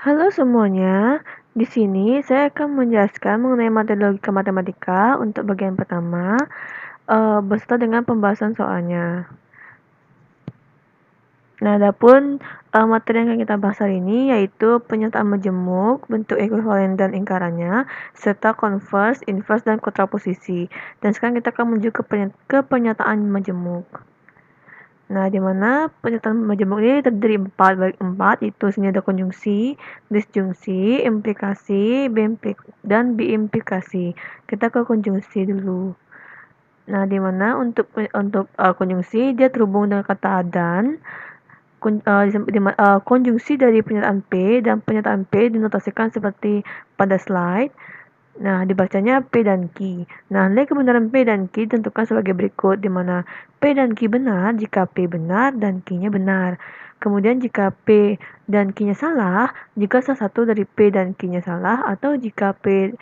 Halo semuanya, di sini saya akan menjelaskan mengenai materi logika matematika untuk bagian pertama, beserta dengan pembahasan soalnya. Nah, adapun materi yang akan kita bahas hari ini yaitu penyataan majemuk, bentuk ekuivalen dan lingkarannya, serta converse, inverse, dan kontraposisi. Dan sekarang kita akan menuju ke penyataan majemuk. Nah, di mana penyataan majemuk ini terdiri bagi empat, yaitu sini ada konjungsi, disjungsi, implikasi, dan biimplikasi. Kita ke konjungsi dulu. Nah, di mana untuk konjungsi dia terhubung dengan kata dan. Konjungsi dari pernyataan P dan pernyataan P dinotasikan seperti pada slide. Nah, dibacanya P dan Q. Nah, nilai kebenaran P dan Q ditentukan sebagai berikut, di mana P dan Q benar jika P benar dan Q-nya benar. Kemudian jika P dan Q-nya salah, jika salah satu dari P dan Q-nya salah, atau jika P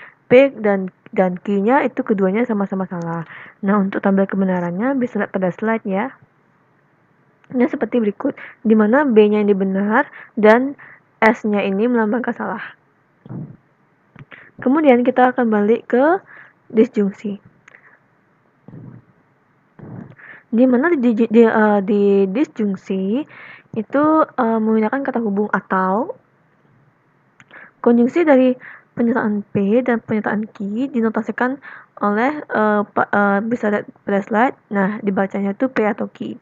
dan Q-nya itu keduanya sama-sama salah. Nah, untuk tabel kebenarannya bisa lihat pada slide ya. Nah, seperti berikut, di mana B-nya ini benar dan S-nya ini melambangkan salah. Kemudian kita akan balik ke disjungsi. Di mana di disjungsi itu menggunakan kata hubung atau. Konjungsi dari pernyataan P dan pernyataan Q dinotasikan oleh bisa lihat pada slide. Nah, dibacanya itu P atau Q.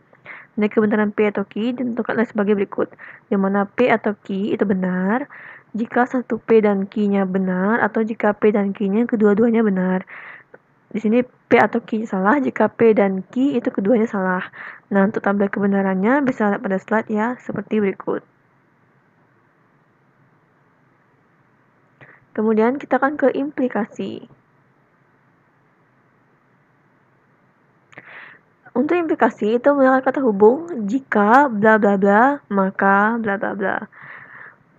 Nilai kebenaran P atau Q ditentukan sebagai berikut, di mana P atau Q itu benar jika satu P dan Q-nya benar atau jika P dan Q-nya kedua-duanya benar. Di sini P atau Q salah jika P dan Q itu keduanya salah. Nah, untuk tabel kebenarannya bisa lihat pada slide ya, seperti berikut. Kemudian kita akan ke implikasi. Untuk implikasi itu menggunakan kata hubung jika bla bla bla maka bla bla bla.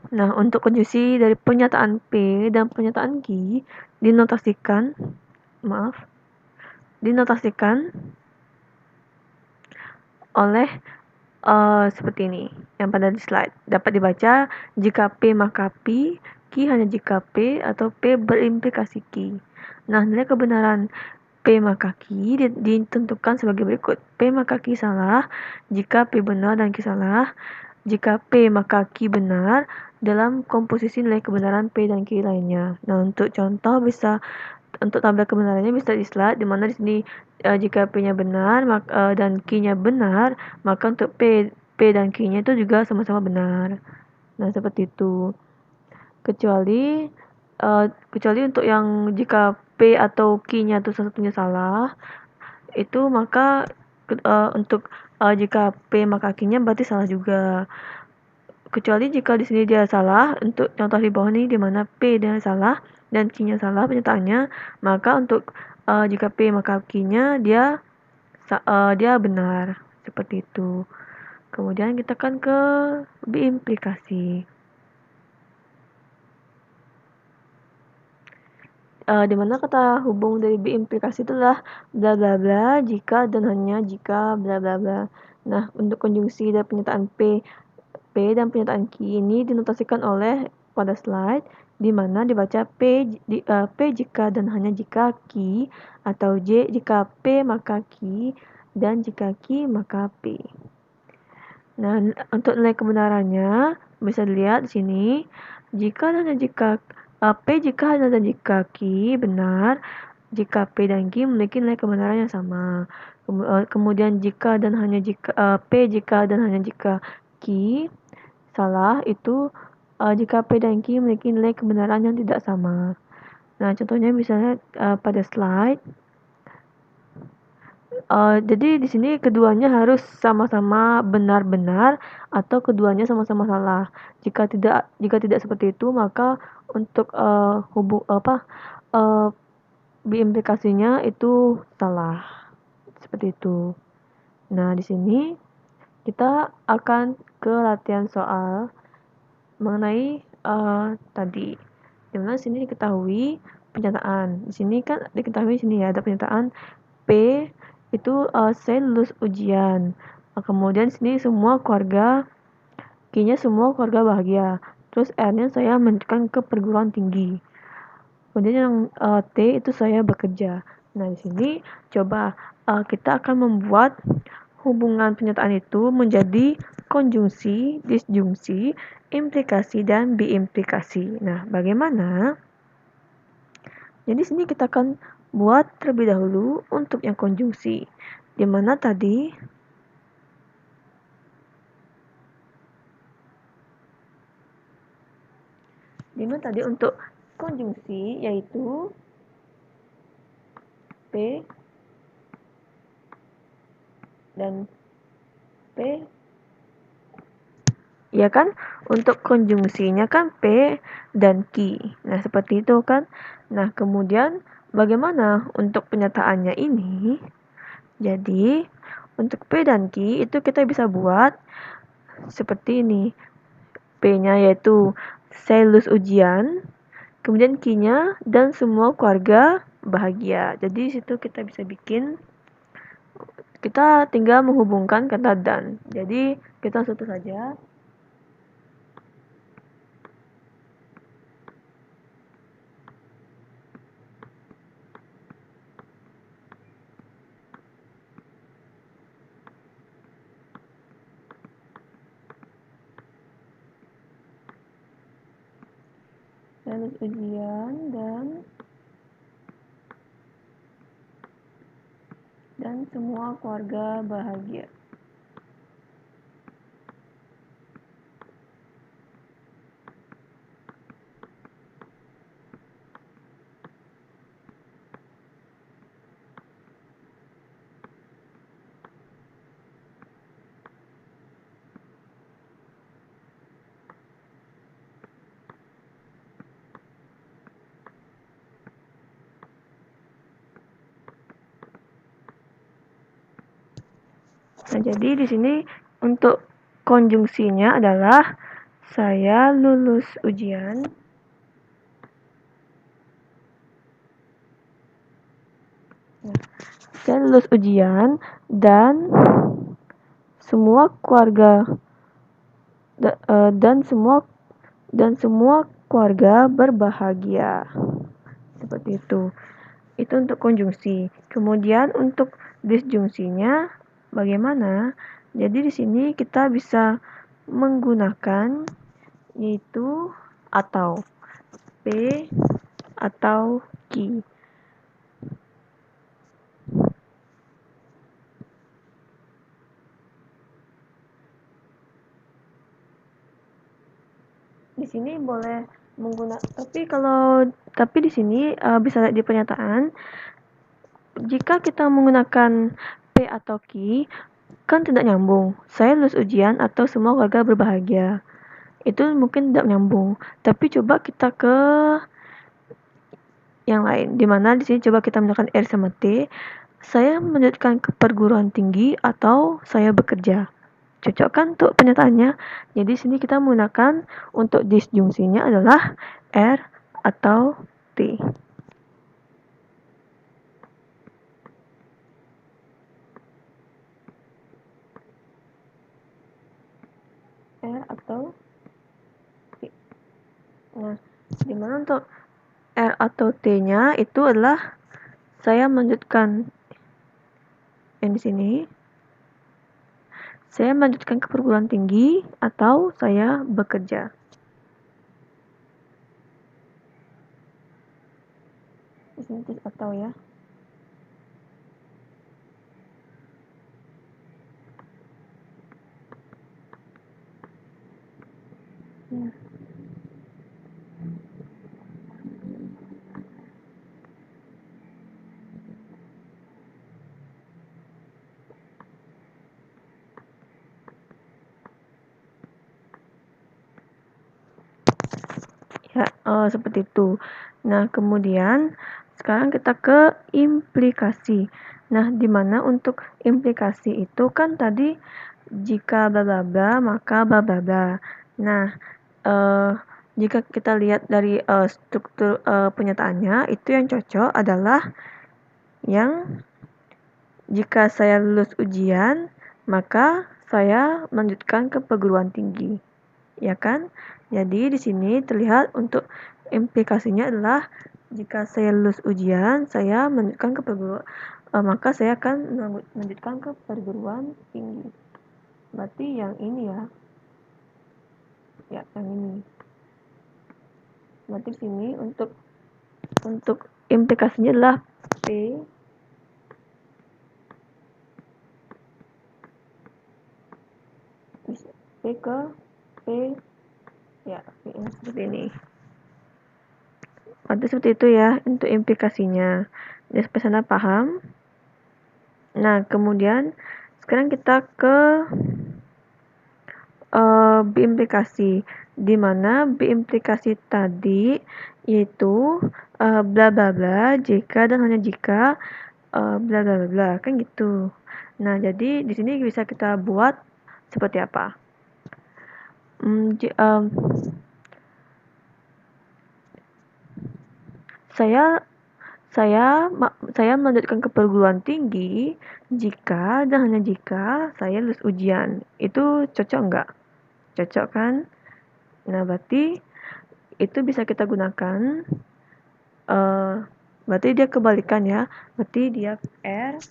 Nah, untuk konjungsi dari pernyataan P dan pernyataan Q dinotasikan oleh seperti ini yang pada di slide. Dapat dibaca jika P maka P, Q hanya jika P atau P berimplikasi Q. Nah, nilai kebenaran P maka Q ditentukan sebagai berikut. P maka Q salah jika P benar dan Q salah. Jika P maka Q benar dalam komposisi nilai kebenaran P dan Q lainnya. Nah, untuk contoh untuk tabel kebenarannya bisa di slide, di mana di sini jika P-nya benar dan Q-nya benar, maka untuk P dan Q-nya itu juga sama-sama benar. Nah, seperti itu. Kecuali untuk yang jika P atau Q-nya itu salah satunya salah, itu maka untuk jika P maka Q-nya berarti salah juga. Kecuali jika di sini dia salah, untuk contoh di bawah ini di mana P dia salah dan Q-nya salah penyertaannya, maka untuk jika P maka Q-nya dia benar, seperti itu. Kemudian kita akan ke biimplikasi. Di mana kata hubung dari biimplikasi itulah bla bla bla jika dan hanya jika bla bla bla. Nah, untuk konjungsi dari pernyataan P dan pernyataan Q ini dinotasikan oleh pada slide, di mana dibaca P jika dan hanya jika Q, atau J jika P maka Q dan jika Q maka P. Nah, untuk nilai kebenarannya bisa dilihat di sini. Jika dan hanya jika P jika dan jika Q benar, jika P dan Q memiliki nilai kebenaran yang sama. Kemudian jika dan hanya jika P jika dan hanya jika Q salah itu jika P dan Q memiliki nilai kebenaran yang tidak sama. Nah, contohnya misalnya pada slide. Jadi di sini keduanya harus sama-sama benar-benar atau keduanya sama-sama salah. Jika tidak seperti itu, maka untuk biimplikasinya itu salah. Seperti itu. Nah, di sini kita akan ke latihan soal mengenai tadi. Dimana sini diketahui pernyataan. Di sini kan diketahui sini ya ada pernyataan P itu saya lulus ujian. Kemudian sini semua keluarga Q-nya semua keluarga bahagia. Terus R-nya saya melanjutkan ke perguruan tinggi. Kemudian yang T itu saya bekerja. Nah, di sini coba kita akan membuat hubungan pernyataan itu menjadi konjungsi, disjungsi, implikasi, dan biimplikasi. Nah, bagaimana? Jadi sini kita akan buat terlebih dahulu untuk yang konjungsi. Di mana tadi? Di mana tadi untuk konjungsi yaitu P dan P, ya kan? Untuk konjungsinya kan P dan Ki. Nah, seperti itu kan. Nah, kemudian bagaimana untuk penyataannya ini? Jadi, untuk P dan Ki itu kita bisa buat seperti ini. P-nya yaitu saya lulus ujian, kemudian Q-nya dan semua keluarga bahagia. Jadi di situ kita bisa bikin, kita tinggal menghubungkan kata dan. Jadi kita langsung saja. Saya lulus ujian dan semua keluarga bahagia. Nah, jadi di sini untuk konjungsinya adalah saya lulus ujian dan semua keluarga dan semua keluarga berbahagia. Seperti itu. Itu untuk konjungsi. Kemudian untuk disjungsinya bagaimana? Jadi di sini kita bisa menggunakan yaitu atau P atau Q. Di sini boleh menggunakan, tapi di sini bisa lihat di pernyataan, jika kita menggunakan P atau Q kan tidak nyambung. Saya lulus ujian atau semua keluarga berbahagia. Itu mungkin tidak nyambung. Tapi coba kita ke yang lain. Dimana di sini coba kita menggunakan R sama T. Saya melanjutkan ke perguruan tinggi atau saya bekerja. Cocok kan untuk pernyataannya? Jadi sini kita menggunakan untuk disjungsinya adalah R atau T. R atau T. Nah, dimana untuk R atau T-nya itu adalah saya melanjutkan yang di sini. Saya melanjutkan ke perguruan tinggi atau saya bekerja. Di sini atau ya. Ya, seperti itu. Nah, kemudian sekarang kita ke implikasi. Nah, dimana untuk implikasi itu kan tadi jika bla bla bla maka bla bla bla. Nah, jika kita lihat dari struktur pernyataannya itu yang cocok adalah yang jika saya lulus ujian maka saya melanjutkan ke perguruan tinggi. Ya kan? Jadi di sini terlihat untuk implikasinya adalah jika saya lulus ujian, saya melanjutkan ke perguruan, maka saya akan melanjutkan ke perguruan tinggi. Berarti yang ini ya, yang ini. Berarti di sini untuk implikasinya adalah P ke P ya, P yang seperti ini. Berarti seperti itu ya untuk implikasinya. Jadi sampai sana paham? Nah, kemudian sekarang kita ke biimplikasi, di mana biimplikasi tadi yaitu bla bla bla jika dan hanya jika bla bla bla kan gitu. Nah, jadi di sini bisa kita buat seperti apa? Saya saya melanjutkan ke perguruan tinggi jika dan hanya jika saya lulus ujian. Itu cocok nggak? Cocok kan? Nah, berarti itu bisa kita gunakan. Berarti dia kebalikan ya. Berarti dia R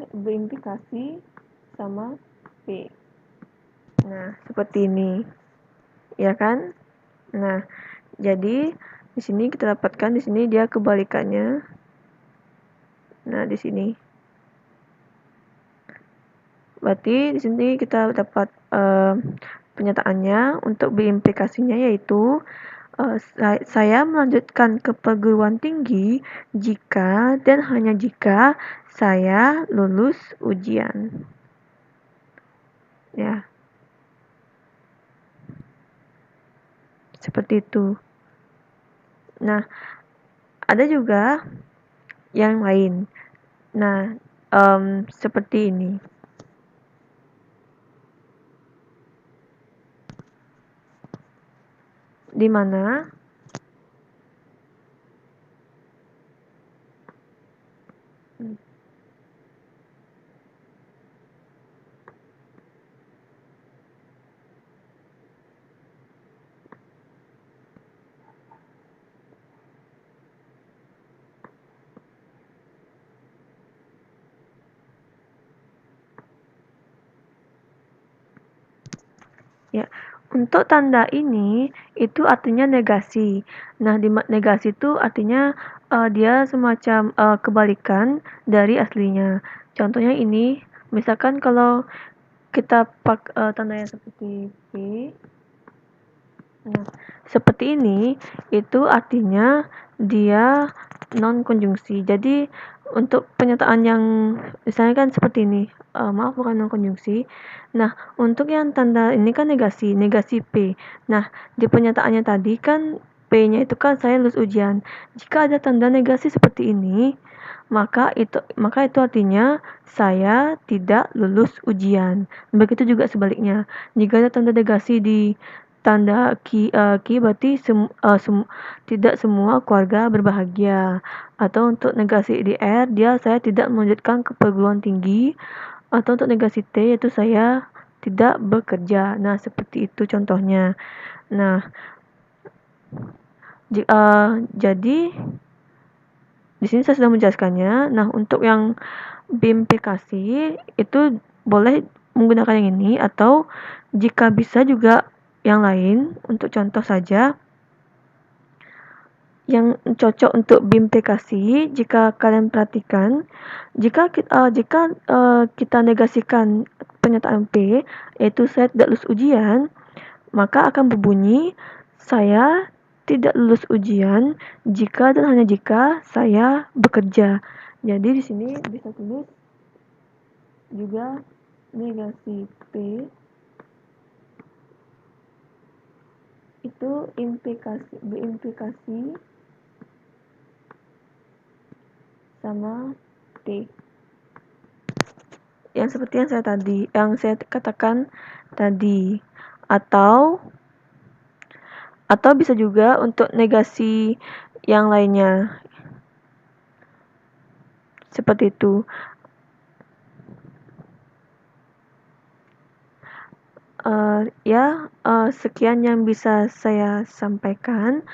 berimplikasi sama P. Nah, seperti ini. Ya kan? Nah, jadi di sini kita dapatkan di sini dia kebalikannya. Nah, di sini. Berarti di sini kita dapat penyataannya untuk berimplikasinya yaitu saya melanjutkan ke perguruan tinggi jika dan hanya jika saya lulus ujian. Ya. Seperti itu. Nah, ada juga yang lain. Nah, seperti ini. Di mana ya, untuk tanda ini itu artinya negasi. Nah, di negasi itu artinya dia semacam kebalikan dari aslinya. Contohnya ini, misalkan kalau kita tanda yang seperti P. Nah, seperti ini itu artinya dia non konjungsi. Jadi untuk penyataan yang misalnya kan seperti ini, maaf bukan non konjungsi. Nah, untuk yang tanda ini kan negasi P. Nah, di penyataannya tadi kan P-nya itu kan saya lulus ujian. Jika ada tanda negasi seperti ini, maka itu artinya saya tidak lulus ujian. Begitu juga sebaliknya. Jika ada tanda negasi di tanda ki berarti tidak semua keluarga berbahagia. Atau untuk negasi di R, saya tidak melanjutkan ke perguruan tinggi. Atau untuk negasi T, yaitu saya tidak bekerja. Nah, seperti itu contohnya. Nah, jadi di sini saya sudah menjelaskannya. Nah, untuk yang biimplikasi itu boleh menggunakan yang ini atau jika bisa juga yang lain. Untuk contoh saja yang cocok untuk biimplikasi, jika kalian perhatikan, jika kita negasikan pernyataan P, yaitu saya tidak lulus ujian, maka akan berbunyi saya tidak lulus ujian jika dan hanya jika saya bekerja. Jadi di sini bisa tulis juga negasi P itu berimplikasi sama T. Yang seperti yang saya katakan tadi. Atau bisa juga untuk negasi yang lainnya. Seperti itu. Sekian yang bisa saya sampaikan.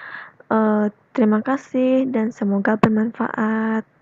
Terima kasih dan semoga bermanfaat.